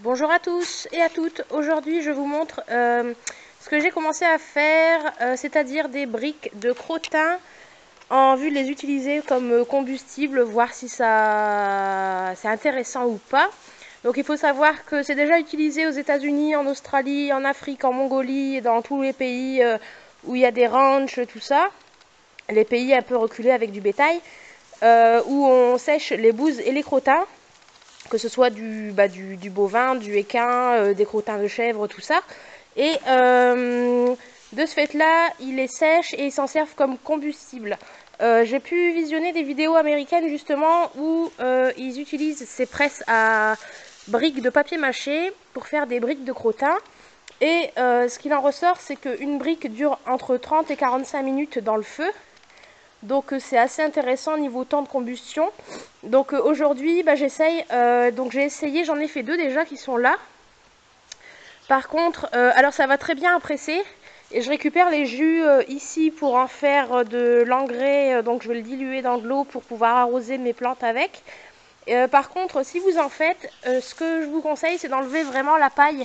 Bonjour à tous et à toutes. Aujourd'hui, je vous montre ce que j'ai commencé à faire, c'est-à-dire des briques de crottin en vue de les utiliser comme combustible, voir si ça c'est intéressant ou pas. Donc il faut savoir que c'est déjà utilisé aux États-Unis, en Australie, en Afrique, en Mongolie, et dans tous les pays où il y a des ranchs, tout ça. Les pays un peu reculés avec du bétail, où on sèche les bouses et les crottins, que ce soit du bovin, du équin, des crottins de chèvre, tout ça. Et de ce fait-là, ils les sèchent et ils s'en servent comme combustible. J'ai pu visionner des vidéos américaines justement où ils utilisent ces presses à briques de papier mâché pour faire des briques de crottin. Et ce qu'il en ressort, c'est qu'une brique dure entre 30 et 45 minutes dans le feu. Donc c'est assez intéressant niveau temps de combustion. Donc aujourd'hui j'essaye, donc j'ai essayé, j'en ai fait deux déjà qui sont là. Par contre, alors ça va très bien à presser. Et je récupère les jus ici pour en faire de l'engrais, donc je vais le diluer dans de l'eau pour pouvoir arroser mes plantes avec. Par contre, si vous en faites, ce que je vous conseille, c'est d'enlever vraiment la paille.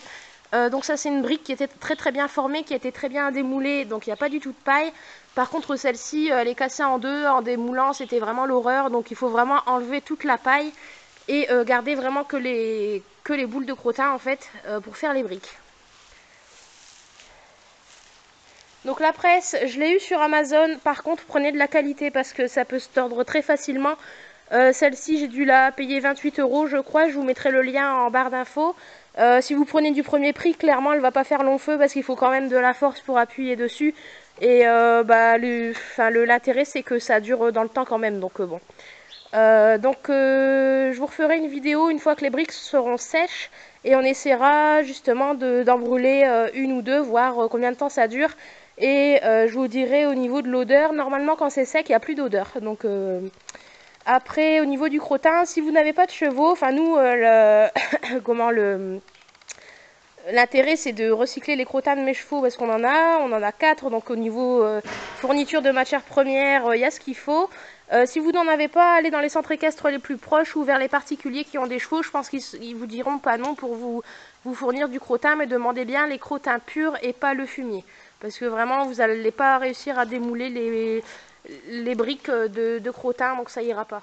Donc ça, c'est une brique qui était très bien formée, qui a été très bien démoulée, donc il n'y a pas du tout de paille. Par contre, celle-ci, elle est cassée en deux, en démoulant, c'était vraiment l'horreur. Donc il faut vraiment enlever toute la paille et garder vraiment que les boules de crottin, en fait, pour faire les briques. Donc la presse, je l'ai eu sur Amazon. Par contre, prenez de la qualité parce que ça peut se tordre très facilement. Celle-ci, j'ai dû la payer 28 € je crois. Je vous mettrai le lien en barre d'infos. Si vous prenez du premier prix, clairement, elle va pas faire long feu parce qu'il faut quand même de la force pour appuyer dessus. Et l'intérêt, c'est que ça dure dans le temps quand même. Donc bon. Je vous referai une vidéo une fois que les briques seront sèches. Et on essaiera justement d'en brûler une ou deux, voir combien de temps ça dure. Et je vous dirai au niveau de l'odeur. Normalement, quand c'est sec, il n'y a plus d'odeur. Donc après, au niveau du crottin, si vous n'avez pas de chevaux, enfin nous, l'intérêt c'est de recycler les crottins de mes chevaux parce qu'on en a 4, donc au niveau fourniture de matières premières, il y a ce qu'il faut. Si vous n'en avez pas, allez dans les centres équestres les plus proches ou vers les particuliers qui ont des chevaux, je pense qu'ils vous diront pas non pour vous fournir du crottin, mais demandez bien les crottins purs et pas le fumier. Parce que vraiment, vous n'allez pas réussir à démouler les briques de crottin, donc ça ira pas.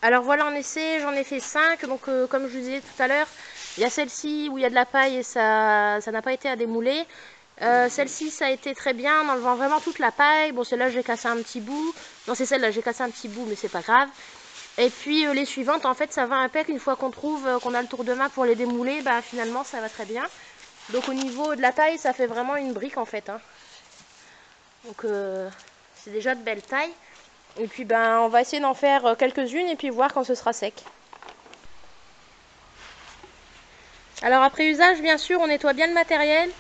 Alors voilà en essai, j'en ai fait 5. Donc comme je vous disais tout à l'heure, il y a celle-ci où il y a de la paille et ça n'a pas été à démouler. Celle-ci, ça a été très bien en enlevant vraiment toute la paille. Bon, celle-là, j'ai cassé un petit bout. Non, c'est celle-là, j'ai cassé un petit bout, mais c'est pas grave. Et puis les suivantes, en fait, ça va impec. Une fois qu'on trouve qu'on a le tour de main pour les démouler, bah finalement, ça va très bien. Donc au niveau de la taille, ça fait vraiment une brique en fait, hein. Donc c'est déjà de belle taille. Et puis on va essayer d'en faire quelques-unes et puis voir quand ce sera sec. Alors après usage, bien sûr, on nettoie bien le matériel.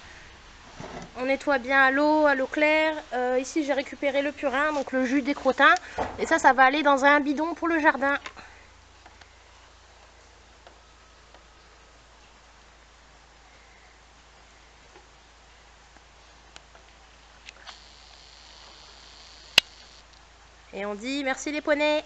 On nettoie bien à l'eau claire. Ici, j'ai récupéré le purin, donc le jus des crottins. Et ça va aller dans un bidon pour le jardin. Et on dit merci les poneys.